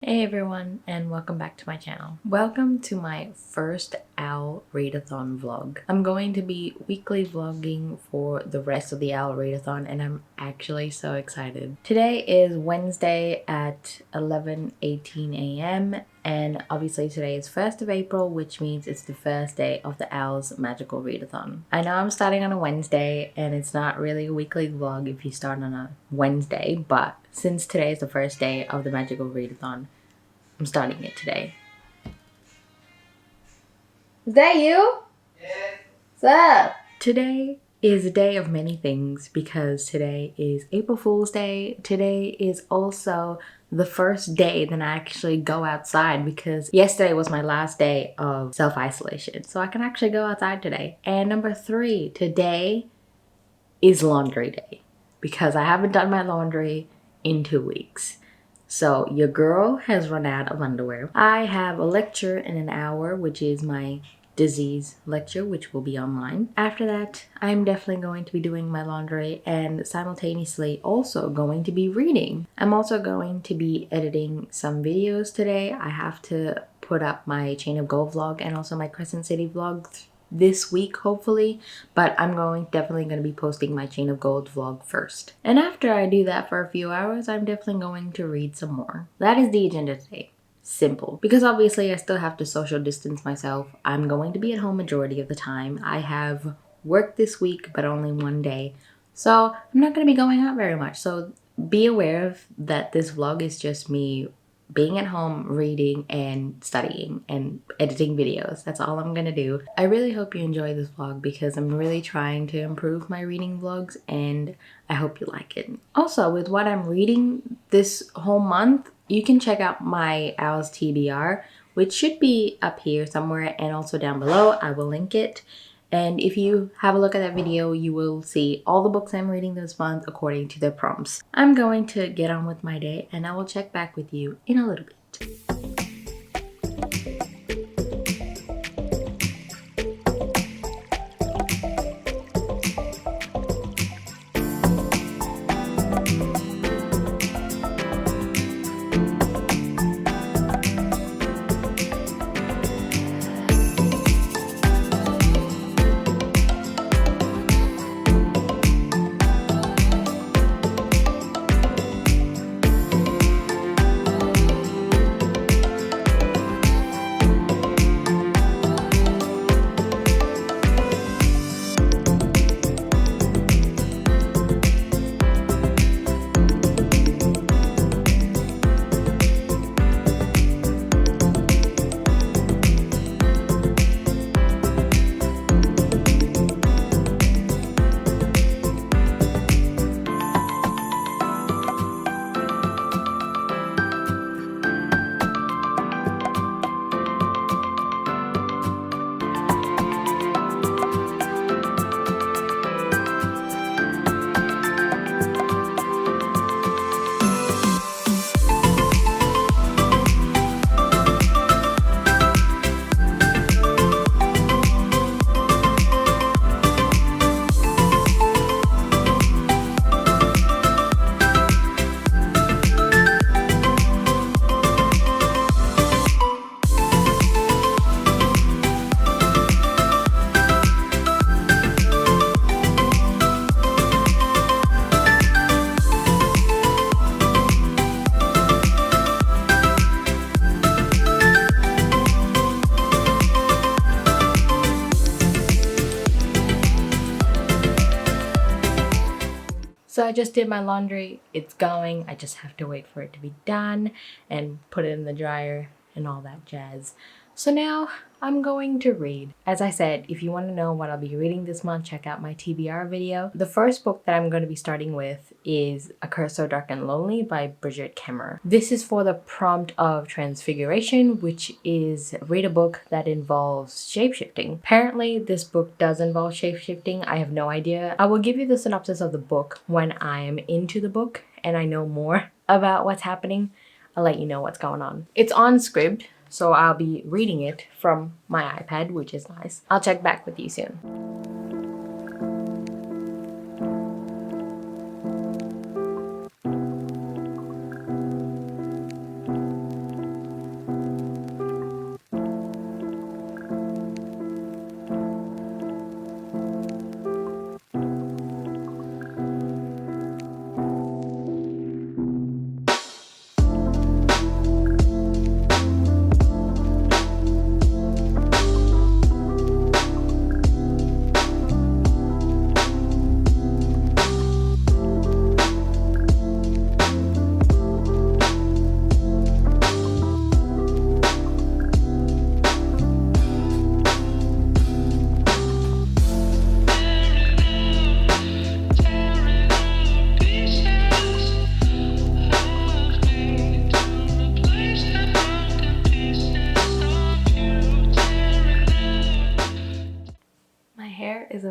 Hey everyone, and welcome back to my channel. Welcome to my first O.W.L readathon vlog. I'm going to be weekly vlogging for the rest of the O.W.L readathon, and I'm actually so excited. Today is Wednesday at 11:18 a.m. and obviously today is 1st of April, which means it's the first day of the O.W.L's Magical Readathon. I know I'm starting on a Wednesday and it's not really a weekly vlog if you start on a Wednesday, but since today is the first day of the Magical Readathon, I'm starting it today. Is that you? Yeah. What's up? Today is a day of many things because today is April Fool's Day. Today is also the first day that I actually go outside because yesterday was my last day of self-isolation. So I can actually go outside today. And number 3, today is laundry day because I haven't done my laundry in 2 weeks. So your girl has run out of underwear. I have a lecture in an hour, which is my disease lecture, which will be online. After that, I'm definitely going to be doing my laundry and simultaneously also going to be reading. I'm also going to be editing some videos today. I have to put up my Chain of Gold vlog and also my Crescent City vlog this week, hopefully, but I'm definitely going to be posting my Chain of Gold vlog first. And after I do that for a few hours, I'm definitely going to read some more. That is the agenda today. Simple. Because obviously I still have to social distance myself. I'm going to be at home majority of the time. I have work this week, but only one day. So I'm not going to be going out very much. So be aware of that this vlog is just me being at home, reading and studying and editing videos. That's all I'm gonna do. I really hope you enjoy this vlog because I'm really trying to improve my reading vlogs and I hope you like it. Also, with what I'm reading this whole month, you can check out my O.W.L's TBR, which should be up here somewhere and also down below. I will link it. And if you have a look at that video, you will see all the books I'm reading this month according to their prompts. I'm going to get on with my day and I will check back with you in a little bit. So I just did my laundry, it's going, I just have to wait for it to be done and put it in the dryer and all that jazz. So now I'm going to read. As I said, if you want to know what I'll be reading this month, check out my TBR video. The first book that I'm going to be starting with is A Curse So Dark and Lonely by Bridget Kemmer. This is for the prompt of Transfiguration, which is read a book that involves shapeshifting. Apparently, this book does involve shapeshifting. I have no idea. I will give you the synopsis of the book when I am into the book and I know more about what's happening. I'll let you know what's going on. It's on Scribd, so I'll be reading it from my iPad, which is nice. I'll check back with you soon.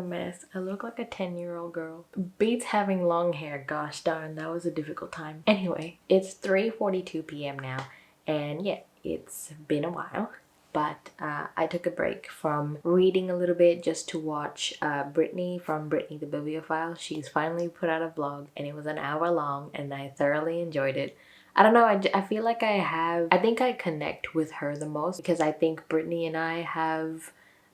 mess. I look like a 10-year-old girl. Beats having long hair. Gosh darn, that was a difficult time. Anyway, it's 3:42 p.m. now, and yeah, it's been a while. But I took a break from reading a little bit just to watch Brittany from Brittany the Bibliophile. She's finally put out a vlog, and it was an hour long, and I thoroughly enjoyed it. I don't know, I feel like I think I connect with her the most because I think Brittany and I have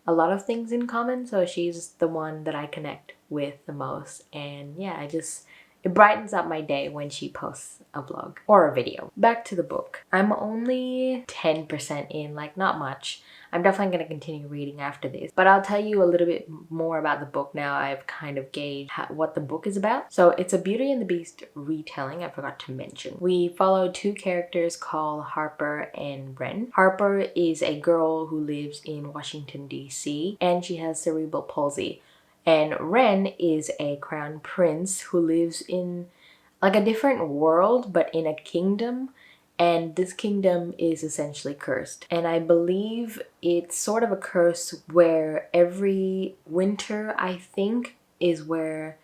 a lot of things in common, so she's the one that I connect with the most. And yeah, it brightens up my day when she posts a vlog or a video. Back to the book. I'm only 10% in, like not much. I'm definitely going to continue reading after this, but I'll tell you a little bit more about the book now I've kind of gauged what the book is about. So it's a Beauty and the Beast retelling, I forgot to mention. We follow two characters called Harper and Wren. Harper is a girl who lives in Washington, D.C., and she has cerebral palsy. And Wren is a crown prince who lives in like a different world, but in a kingdom. And this kingdom is essentially cursed. And I believe it's sort of a curse where every winter, I think, is where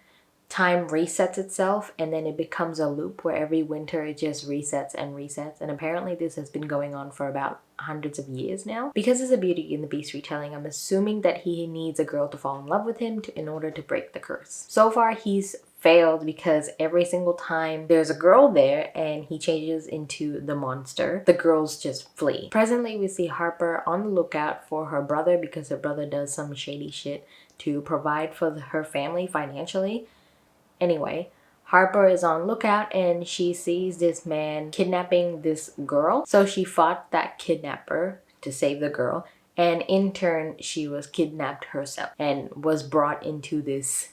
time resets itself, and then it becomes a loop where every winter it just resets and resets. And apparently this has been going on for about hundreds of years now. Because it's a Beauty and the Beast retelling, I'm assuming that he needs a girl to fall in love with him in order to break the curse. So far he's failed because every single time there's a girl there and he changes into the monster, the girls just flee. Presently we see Harper on the lookout for her brother because her brother does some shady shit to provide for her family financially. Anyway, Harper is on lookout and she sees this man kidnapping this girl. So she fought that kidnapper to save the girl, and in turn she was kidnapped herself and was brought into this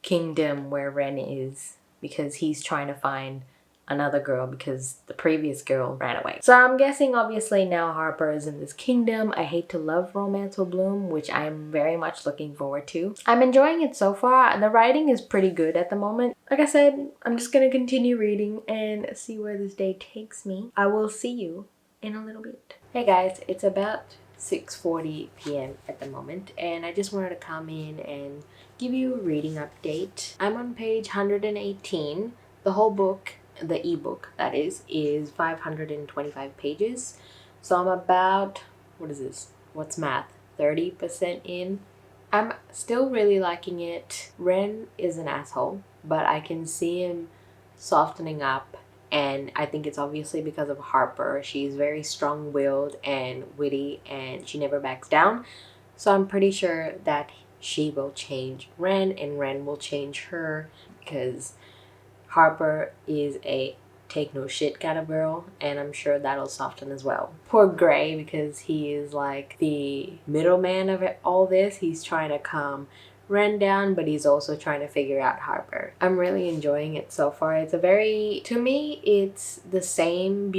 kingdom where Wren is because he's trying to find another girl because the previous girl ran away. So I'm guessing obviously now Harper is in this kingdom. I hate to love romance will bloom, which I'm very much looking forward to. I'm enjoying it so far. The writing is pretty good at the moment. Like I said, I'm just gonna continue reading and see where this day takes me. I will see you in a little bit. Hey guys, it's about 6:40 p.m. at the moment, and I just wanted to come in and give you a reading update. I'm on page 118. The whole book, the ebook that is 525 pages. So I'm about, what is this? What's math? 30% in. I'm still really liking it. Wren is an asshole, but I can see him softening up, and I think it's obviously because of Harper. She's very strong-willed and witty, and she never backs down. So I'm pretty sure that she will change Wren, and Wren will change her, because Harper is a take no shit kind of girl, and I'm sure that'll soften as well. Poor Gray, because he is like the middleman of all this. He's trying to calm Wren down, but he's also trying to figure out Harper. I'm really enjoying it so far. It's a very, to me, it's the same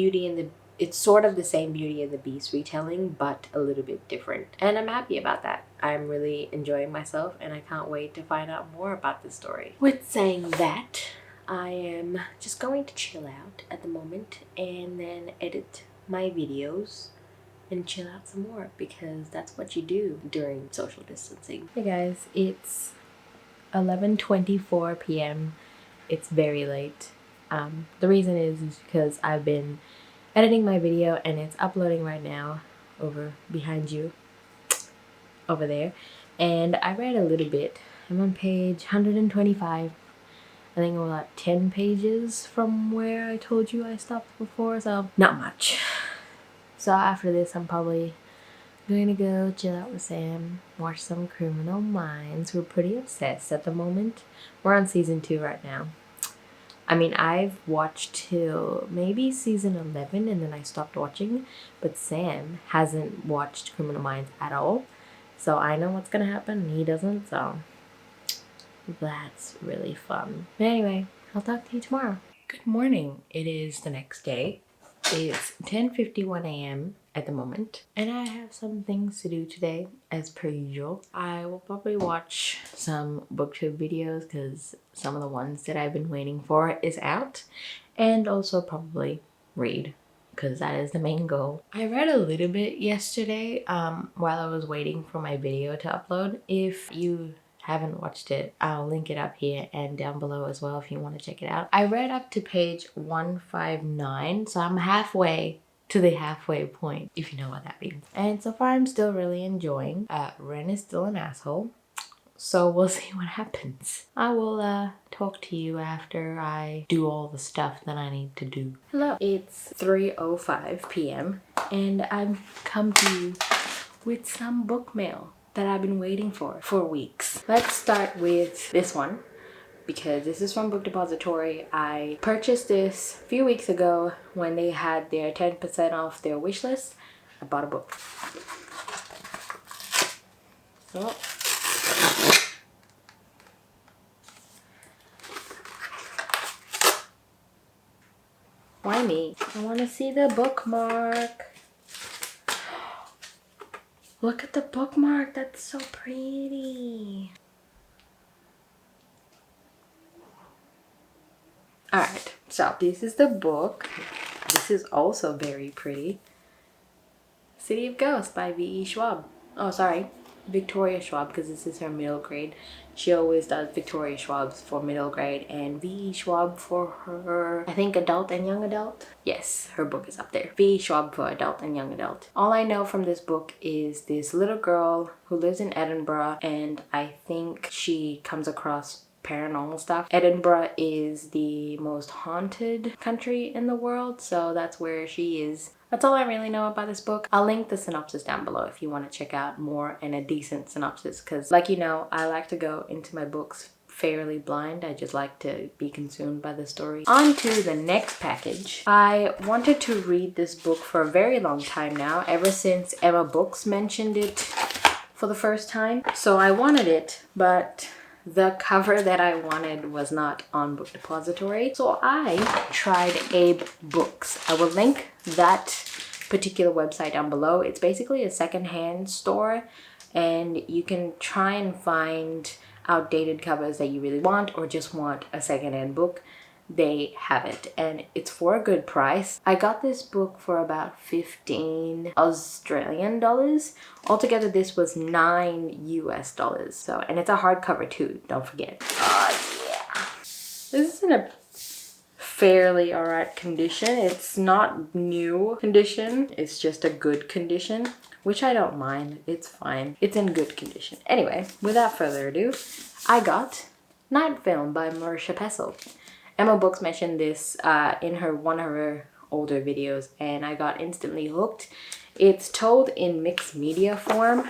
it's sort of the same Beauty and the Beast retelling, but a little bit different. And I'm happy about that. I'm really enjoying myself, and I can't wait to find out more about the story. With saying that, I am just going to chill out at the moment and then edit my videos and chill out some more, because that's what you do during social distancing. Hey guys, it's 11:24 p.m. It's very late. The reason is because I've been editing my video and it's uploading right now over behind you over there, and I read a little bit. I'm on page 125. I think I'm about 10 pages from where I told you I stopped before, so not much. So after this, I'm probably going to go chill out with Sam, watch some Criminal Minds. We're pretty obsessed at the moment. We're on season 2 right now. I mean, I've watched till maybe season 11 and then I stopped watching, but Sam hasn't watched Criminal Minds at all. So I know what's gonna happen and he doesn't, so that's really fun. But anyway, I'll talk to you tomorrow. Good morning. It is the next day. It's 10:51 a.m. at the moment, and I have some things to do today as per usual. I will probably watch some booktube videos because some of the ones that I've been waiting for is out, and also probably read because that is the main goal. I read a little bit yesterday while I was waiting for my video to upload. If you haven't watched it, I'll link it up here and down below as well if you want to check it out. I read up to page 159, so I'm halfway to the halfway point, if you know what that means. And so far I'm still really enjoying. Ren is still an asshole, so we'll see what happens. I will talk to you after I do all the stuff that I need to do. Hello, it's 3:05 p.m. and I've come to you with some book mail that I've been waiting for weeks. Let's start with this one, because this is from Book Depository. I purchased this a few weeks ago when they had their 10% off their wish list. I bought a book. So, why me? I want to see the bookmark. Look at the bookmark, that's so pretty. Alright, so this is the book. This is also very pretty. City of Ghosts by V.E. Schwab. Oh, sorry, Victoria Schwab, because this is her middle grade. She always does Victoria Schwab's for middle grade and V.E. Schwab for her, I think, adult and young adult. Yes, her book is up there. V.E. Schwab for adult and young adult. All I know from this book is this little girl who lives in Edinburgh, and I think she comes across paranormal stuff. Edinburgh is the most haunted country in the world, so that's where she is. That's all I really know about this book. I'll link the synopsis down below if you want to check out more and a decent synopsis, because like you know, I like to go into my books fairly blind. I just like to be consumed by the story. On to the next package. I wanted to read this book for a very long time now, ever since Emma Books mentioned it for the first time. So I wanted it, but the cover that I wanted was not on Book Depository, so I tried Abe Books. I will link that particular website down below. It's basically a secondhand store, and you can try and find outdated covers that you really want or just want a secondhand book. They have it, and it's for a good price. I got this book for about 15 Australian dollars. Altogether, this was $9 US. So, and it's a hardcover too, don't forget. Oh yeah. This is in a fairly alright condition. It's not new condition, it's just a good condition, which I don't mind. It's fine. It's in good condition. Anyway, without further ado, I got Night Film by Marisha Pessl. Emma Books mentioned this in one of her older videos, and I got instantly hooked. It's told in mixed media form,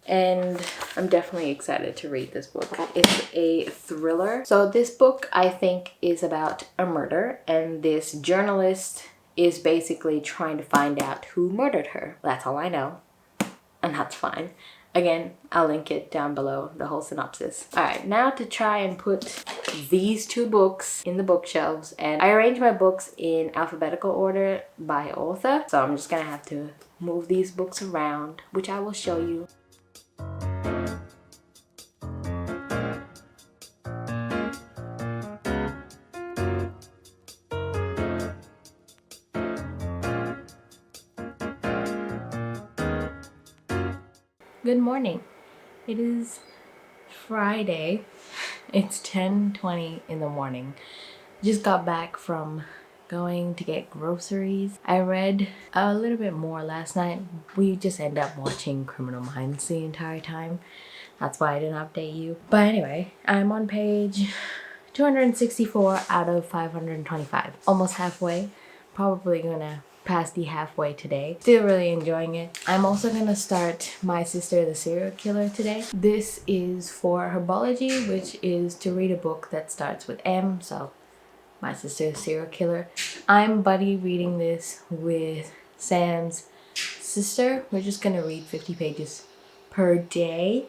and I'm definitely excited to read this book. It's a thriller. So this book, I think, is about a murder, and this journalist is basically trying to find out who murdered her. That's all I know, and that's fine. Again, I'll link it down below, the whole synopsis. Alright, now to try and put these two books in the bookshelves, and I arrange my books in alphabetical order by author, so I'm just gonna have to move these books around, which I will show you. Good morning. It is Friday. It's 10:20 in the morning. Just got back from going to get groceries. I read a little bit more last night. We just ended up watching Criminal Minds the entire time. That's why I didn't update you. But anyway, I'm on page 264 out of 525. Almost halfway. Probably gonna past the halfway today. Still really enjoying it. I'm also gonna start My Sister the Serial Killer today. This is for herbology, which is to read a book that starts with M, so My Sister the Serial Killer. I'm buddy reading this with Sam's sister. We're just gonna read 50 pages per day.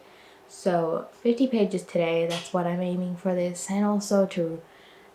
So 50 pages today, that's what I'm aiming for this, and also to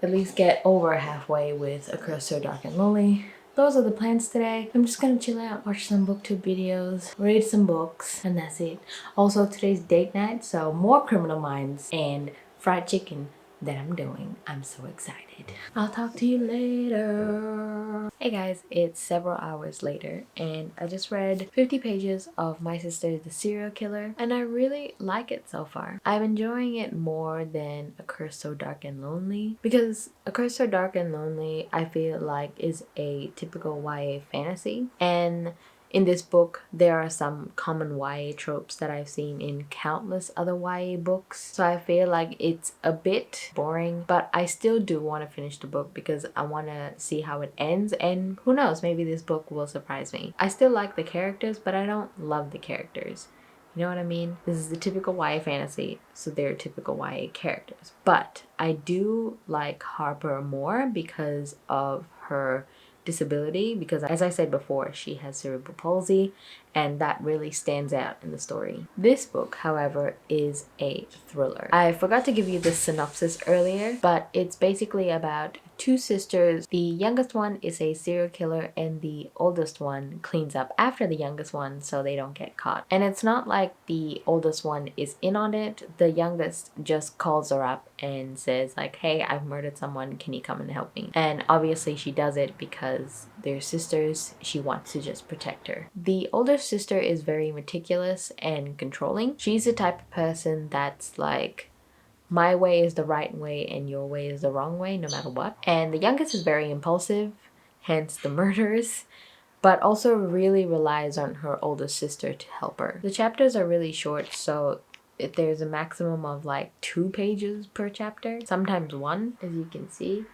at least get over halfway with A Curse So Dark and Lonely. Those are the plans today. I'm just gonna chill out, watch some booktube videos, read some books, and that's it. Also, today's date night, so more Criminal Minds and fried chicken that I'm doing. I'm so excited. I'll talk to you later. Hey guys, it's several hours later and I just read 50 pages of My Sister the Serial Killer and I really like it so far. I'm enjoying it more than A Curse So Dark and Lonely because A Curse So Dark and Lonely I feel like is a typical YA fantasy, and in this book, there are some common YA tropes that I've seen in countless other YA books. So I feel like it's a bit boring, but I still do want to finish the book because I want to see how it ends, and who knows, maybe this book will surprise me. I still like the characters, but I don't love the characters. You know what I mean? This is the typical YA fantasy, so they're typical YA characters. But I do like Harper more because of her disability, because as I said before, she has cerebral palsy and that really stands out in the story. This book, however, is a thriller. I forgot to give you the synopsis earlier, but it's basically about two sisters. The youngest one is a serial killer and the oldest one cleans up after the youngest one so they don't get caught. And it's not like the oldest one is in on it. The youngest just calls her up and says like, hey, I've murdered someone, can you come and help me? And obviously she does it because they're sisters. She wants to just protect her. The older sister is very meticulous and controlling. She's the type of person that's like, my way is the right way and your way is the wrong way no matter what. And the youngest is very impulsive, hence the murders, but also really relies on her older sister to help her. The chapters are really short, so there's a maximum of like 2 pages per chapter, sometimes 1, as you can see.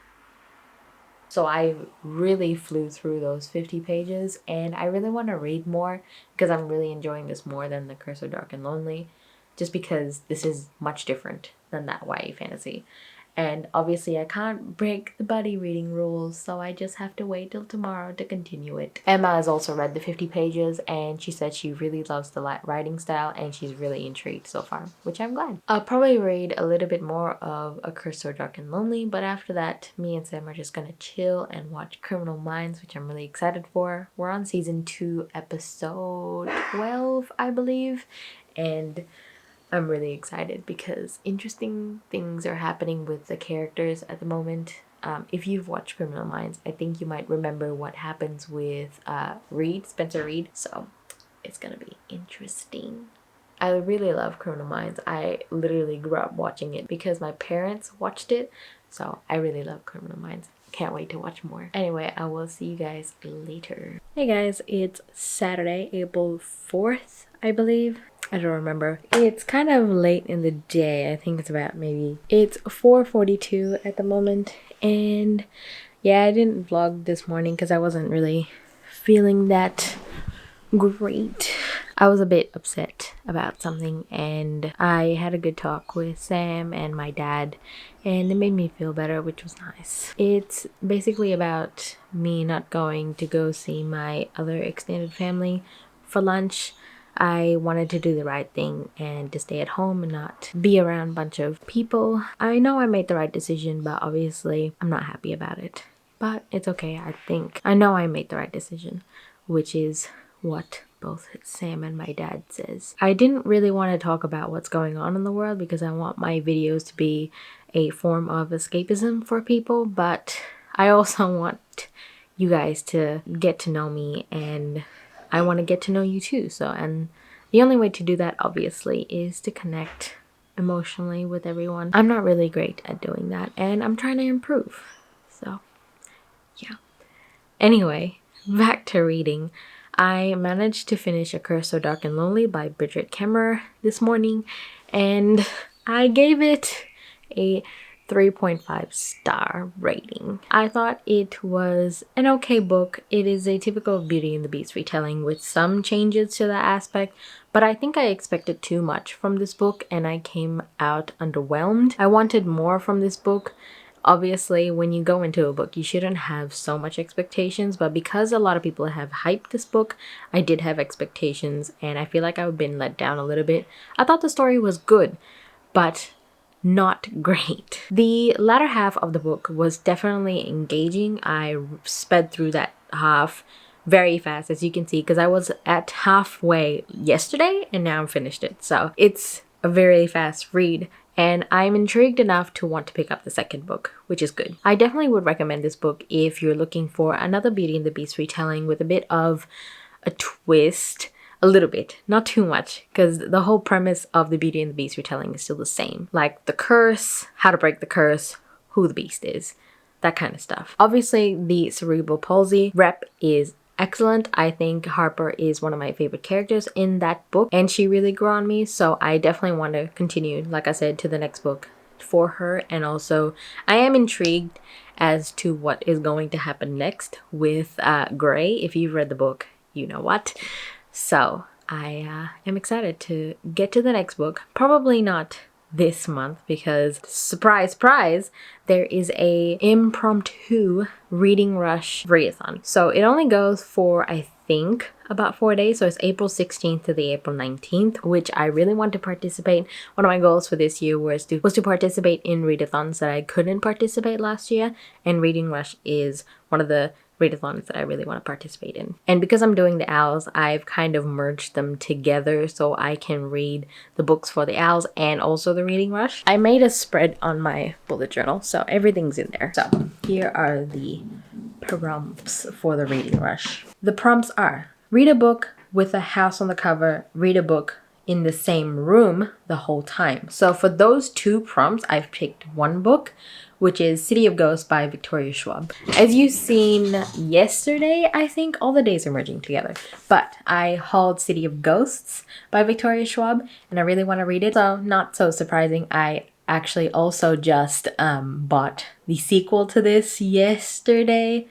So I really flew through those 50 pages and I really want to read more because I'm really enjoying this more than The Curse of Dark and Lonely, just because this is much different than that YA fantasy. And obviously I can't break the buddy reading rules, so I just have to wait till tomorrow to continue it. Emma has also read the 50 pages and she said she really loves the writing style and she's really intrigued so far, which I'm glad. I'll probably read a little bit more of A Curse So Dark and Lonely, but after that, me and Sam are just gonna chill and watch Criminal Minds, which I'm really excited for. We're on season 2, episode 12, I believe, and I'm really excited because interesting things are happening with the characters at the moment. If you've watched Criminal Minds, I think you might remember what happens with Spencer Reid, so it's gonna be interesting. I really love Criminal Minds. I literally grew up watching it because my parents watched it, so I really love Criminal Minds. Can't wait to watch more. Anyway, I will see you guys later. Hey guys, it's Saturday, April 4th, I believe. I don't remember. It's kind of late in the day. I think it's about it's 4:42 at the moment. And yeah, I didn't vlog this morning because I wasn't really feeling that great. I was a bit upset about something and I had a good talk with Sam and my dad and it made me feel better, which was nice. It's basically about me not going to go see my other extended family for lunch. I wanted to do the right thing and to stay at home and not be around a bunch of people. I know I made the right decision, but obviously I'm not happy about it. But it's okay, I know I made the right decision, which is what both Sam and my dad says. I didn't really want to talk about what's going on in the world because I want my videos to be a form of escapism for people, but I also want you guys to get to know me and I want to get to know you too. And the only way to do that obviously is to connect emotionally with everyone. I'm not really great at doing that and I'm trying to improve. So yeah. Anyway, back to reading. I managed to finish A Curse So Dark and Lonely by Bridget Kemmerer this morning and I gave it a 3.5 star rating. I thought it was an okay book. It is a typical Beauty and the Beast retelling with some changes to that aspect, but I think I expected too much from this book and I came out underwhelmed. I wanted more from this book. Obviously, when you go into a book, you shouldn't have so much expectations, but because a lot of people have hyped this book, I did have expectations and I feel like I've been let down a little bit. I thought the story was good, but not great. The latter half of the book was definitely engaging. I sped through that half very fast, as you can see, because I was at halfway yesterday and now I'm finished it. So it's a very fast read and I'm intrigued enough to want to pick up the second book, which is good. I definitely would recommend this book if you're looking for another Beauty and the Beast retelling with a bit of a twist. A little bit, not too much, because the whole premise of the Beauty and the Beast retelling is still the same. Like the curse, how to break the curse, who the beast is, that kind of stuff. Obviously, the cerebral palsy rep is excellent. I think Harper is one of my favorite characters in that book, and she really grew on me, so I definitely want to continue, like I said, to the next book for her. And also, I am intrigued as to what is going to happen next with Gray. If you've read the book, you know what. So I am excited to get to the next book. Probably not this month because, surprise, surprise, there is a impromptu reading rush readathon. So it only goes for, I think, about 4 days. So it's April 16th to the April 19th, which I really want to participate. One of my goals for this year was to participate in readathons that I couldn't participate last year. And Reading Rush is one of the readathons that I really want to participate in. And because I'm doing the owls, I've kind of merged them together so I can read the books for the owls and also the Reading Rush. I made a spread on my bullet journal, so everything's in there. So here are the prompts for the Reading Rush. The prompts are: read a book with a house on the cover, read a book in the same room the whole time. So for those two prompts, I've picked one book, which is City of Ghosts by Victoria Schwab. As you've seen yesterday, I think all the days are merging together. But I hauled City of Ghosts by Victoria Schwab, and I really want to read it. So not so surprising, I actually also just bought the sequel to this yesterday.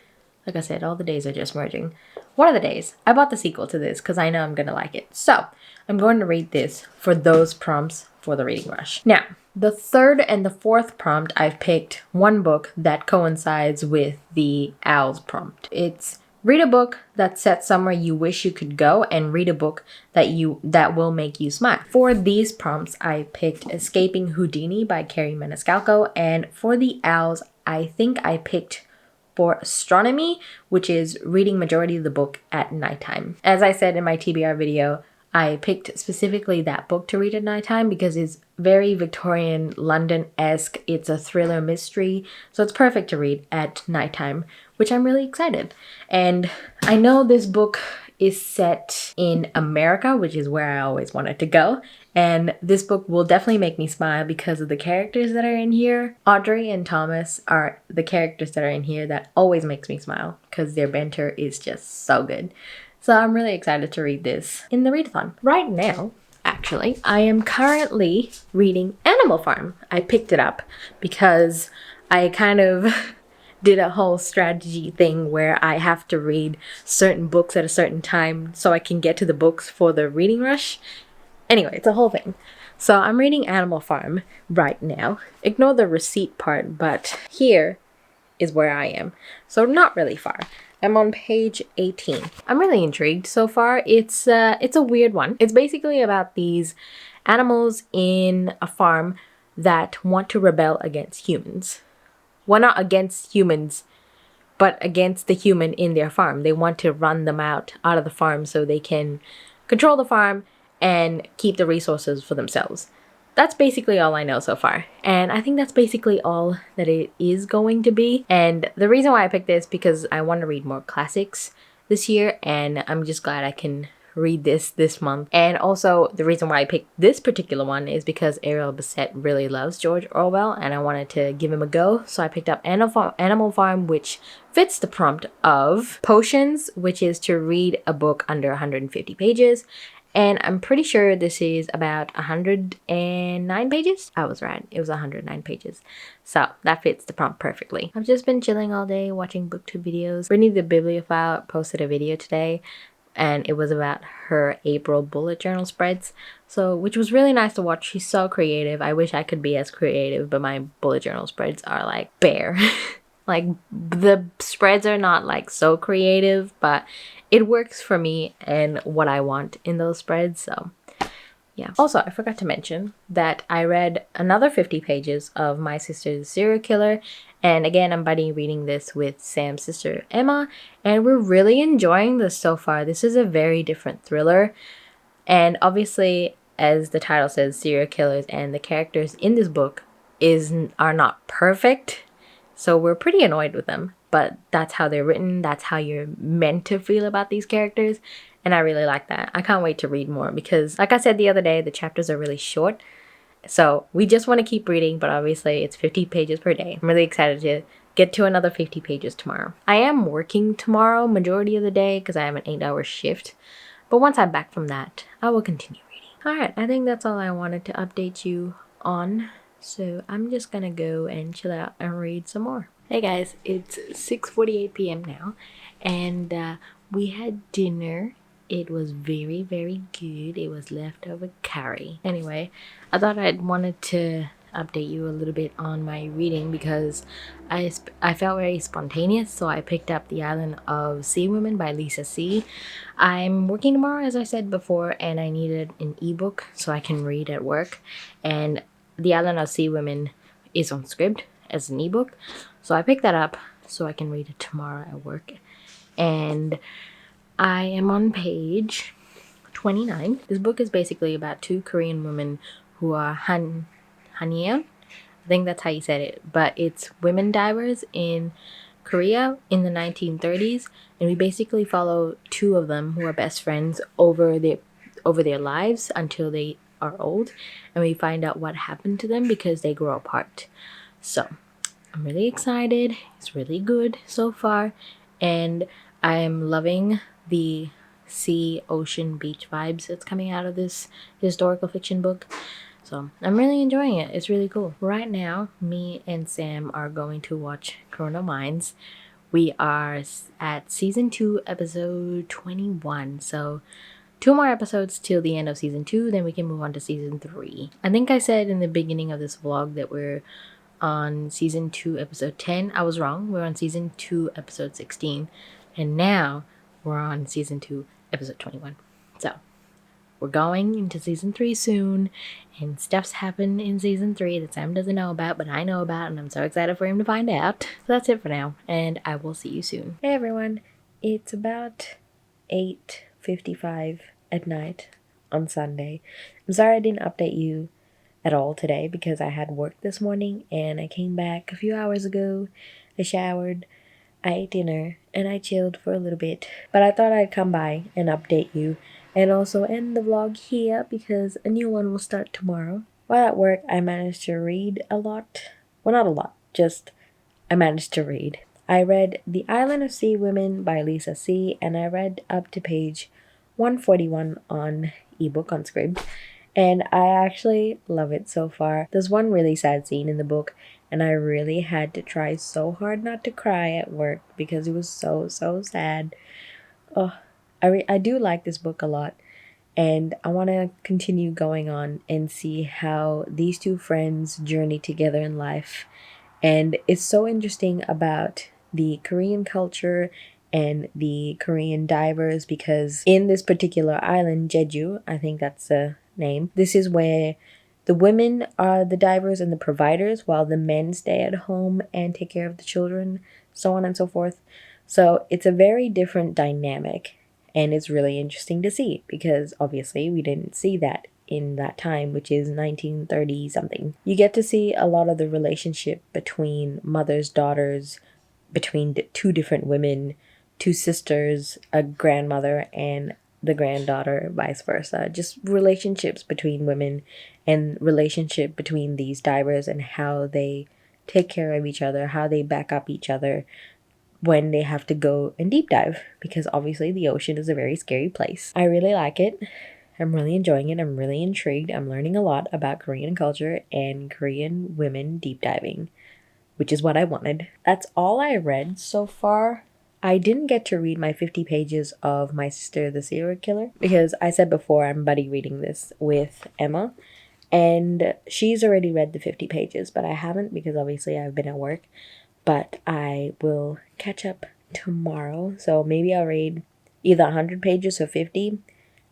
Like I said, all the days are just merging. One of the days, I bought the sequel to this because I know I'm going to like it. So I'm going to read this for those prompts for the Reading Rush. Now, the third and the fourth prompt, I've picked one book that coincides with the owls prompt. It's read a book that's set somewhere you wish you could go, and read a book that will make you smile. For these prompts, I picked Escaping Houdini by Carrie Maniscalco, and for the owls, I think I picked for Astronomy, which is reading majority of the book at nighttime. As I said in my TBR video, I picked specifically that book to read at nighttime because it's very Victorian London-esque. It's a thriller mystery, so it's perfect to read at nighttime, which I'm really excited. And I know this book is set in America, which is where I always wanted to go. And this book will definitely make me smile because of the characters that are in here. Audrey and Thomas are the characters that are in here that always makes me smile because their banter is just so good. So I'm really excited to read this in the readathon. Right now, actually, I am currently reading Animal Farm. I picked it up because I kind of did a whole strategy thing where I have to read certain books at a certain time so I can get to the books for the Reading Rush. Anyway, it's a whole thing. So I'm reading Animal Farm right now. Ignore the receipt part, but here is where I am. So not really far. I'm on page 18. I'm really intrigued so far. It's a weird one. It's basically about these animals in a farm that want to rebel against humans. Well, not against humans, but against the human in their farm. They want to run them out of the farm so they can control the farm and keep the resources for themselves. That's basically all I know so far. And I think that's basically all that it is going to be. And the reason why I picked this because I want to read more classics this year, and I'm just glad I can read this month. And also the reason why I picked this particular one is because Ariel Bissett really loves George Orwell and I wanted to give him a go. So I picked up Animal Farm, which fits the prompt of Potions, which is to read a book under 150 pages. And I'm pretty sure this is about 109 pages. I was right. It was 109 pages. So that fits the prompt perfectly. I've just been chilling all day watching booktube videos. Brittany the Bibliophile posted a video today and it was about her April bullet journal spreads. So, which was really nice to watch. She's so creative. I wish I could be as creative, but my bullet journal spreads are like bare. Like the spreads are not like so creative, but it works for me and what I want in those spreads. So yeah. Also, I forgot to mention that I read another 50 pages of My Sister's Serial Killer. And again, I'm buddy reading this with Sam's sister Emma, and we're really enjoying this so far. This is a very different thriller. And obviously, as the title says, serial killers, and the characters in this book are not perfect. So we're pretty annoyed with them, but that's how they're written. That's how you're meant to feel about these characters. And I really like that. I can't wait to read more because, like I said the other day, the chapters are really short. So we just want to keep reading, but obviously it's 50 pages per day. I'm really excited to get to another 50 pages tomorrow. I am working tomorrow majority of the day because I have an 8-hour shift. But once I'm back from that, I will continue reading. Alright, I think that's all I wanted to update you on. So I'm just gonna go and chill out and read some more. Hey guys, it's 6:48 p.m. now, and we had dinner. It was very, very good. It was leftover curry. Anyway, I thought I'd wanted to update you a little bit on my reading because I felt very spontaneous, so I picked up The Island of Sea Women by Lisa C. I'm working tomorrow, as I said before, and I needed an ebook so I can read at work, and The Island of Sea Women is on Scribd as an ebook, so I picked that up so I can read it tomorrow at work. And I am on page 29. This book is basically about two Korean women who are Hanyeon. I think that's how you said it, but it's women divers in Korea in the 1930s, and we basically follow two of them who are best friends over their lives until they are old, and we find out what happened to them because they grow apart. So I'm really excited. It's really good so far, and I'm loving the sea, ocean, beach vibes that's coming out of this historical fiction book. So I'm really enjoying it. It's really cool. Right now, me and Sam are going to watch Chrono Minds. We are at season 2, episode 21. So 2 more episodes till the end of season 2, then we can move on to season 3. I think I said in the beginning of this vlog that we're on season 2, episode 10. I was wrong. We're on season 2, episode 16. And now we're on season 2, episode 21. So we're going into season 3 soon, and stuff's happened in season 3 that Sam doesn't know about, but I know about, and I'm so excited for him to find out. So that's it for now, and I will see you soon. Hey everyone, it's about 8:55 at night on Sunday. I'm sorry I didn't update you at all today because I had work this morning, and I came back a few hours ago. I showered, I ate dinner, and I chilled for a little bit. But I thought I'd come by and update you and also end the vlog here because a new one will start tomorrow. While at work, I managed to read a lot. Well, not a lot, just I managed to read. I read The Island of Sea Women by Lisa C, and I read up to page 141 on ebook on Scribd, and I actually love it so far. There's one really sad scene in the book, and I really had to try so hard not to cry at work because it was so sad. Oh, I do like this book a lot, and I want to continue going on and see how these two friends journey together in life. And it's so interesting about the Korean culture and the Korean divers because in this particular island, Jeju, I think that's the name, this is where the women are the divers and the providers while the men stay at home and take care of the children, so on and so forth. So it's a very different dynamic, and it's really interesting to see because obviously we didn't see that in that time, which is 1930 something. You get to see a lot of the relationship between mothers, daughters, between two different women, two sisters, a grandmother and the granddaughter, vice versa. Just relationships between women and relationship between these divers and how they take care of each other, how they back up each other when they have to go and deep dive, because obviously the ocean is a very scary place. I really like it. I'm really enjoying it. I'm really intrigued. I'm learning a lot about Korean culture and Korean women deep diving, which is what I wanted. That's all I read so far. I didn't get to read my 50 pages of My Sister the Serial Killer because I said before I'm buddy reading this with Emma, and she's already read the 50 pages, but I haven't because obviously I've been at work. But I will catch up tomorrow, so maybe I'll read either 100 pages or 50.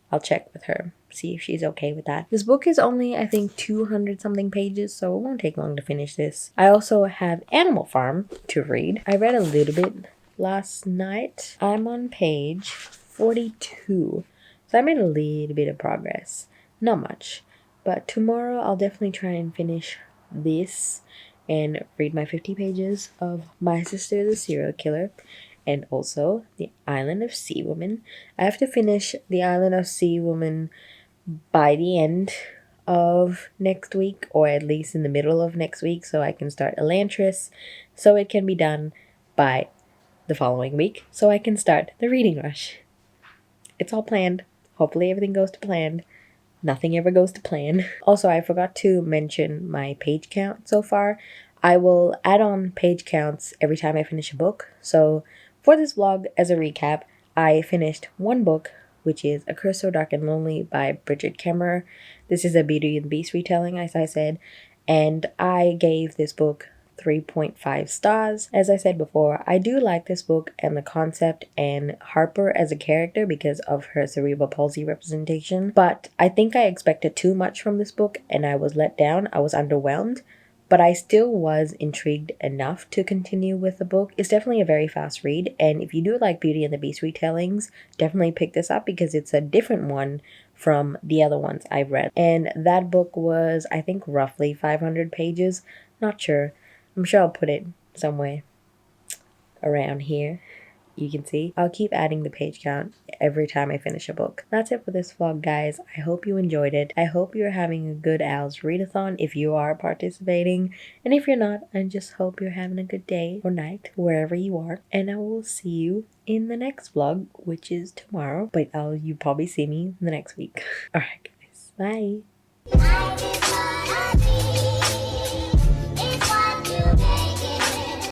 I'll check with her, see if she's okay with that. This book is only, I think, 200 something pages, so it won't take long to finish this. I also have Animal Farm to read. I read a little bit last night. I'm on page 42, so I made a little bit of progress. not much. But tomorrow I'll definitely try and finish this and read my 50 pages of My Sister the Serial Killer and also The Island of Sea Woman. I have to finish The Island of Sea Woman by the end of next week, or at least in the middle of next week, so I can start Elantris, so it can be done by the following week, so I can start the reading rush. It's all planned. Hopefully everything goes to plan. Nothing ever goes to plan. Also, I forgot to mention my page count so far. I will add on page counts every time I finish a book. So for this vlog, as a recap, I finished one book, which is A Curse So Dark and Lonely by Bridget Kemmerer. This is a Beauty and the Beast retelling, as I said, and I gave this book 3.5 stars. As I said before, I do like this book and the concept and Harper as a character because of her cerebral palsy representation, but I think I expected too much from this book and I was let down. I was underwhelmed, but I still was intrigued enough to continue with the book. It's definitely a very fast read, and if you do like Beauty and the Beast retellings, definitely pick this up because it's a different one from the other ones I've read. And that book was, I think, roughly 500 pages. Not sure. I'm sure I'll put it somewhere around here. You can see. I'll keep adding the page count every time I finish a book. That's it for this vlog, guys. I hope you enjoyed it. I hope you're having a good O.W.L readathon if you are participating. And if you're not, I just hope you're having a good day or night wherever you are. And I will see you in the next vlog, which is tomorrow. But you probably see me the next week. Alright, guys. Bye.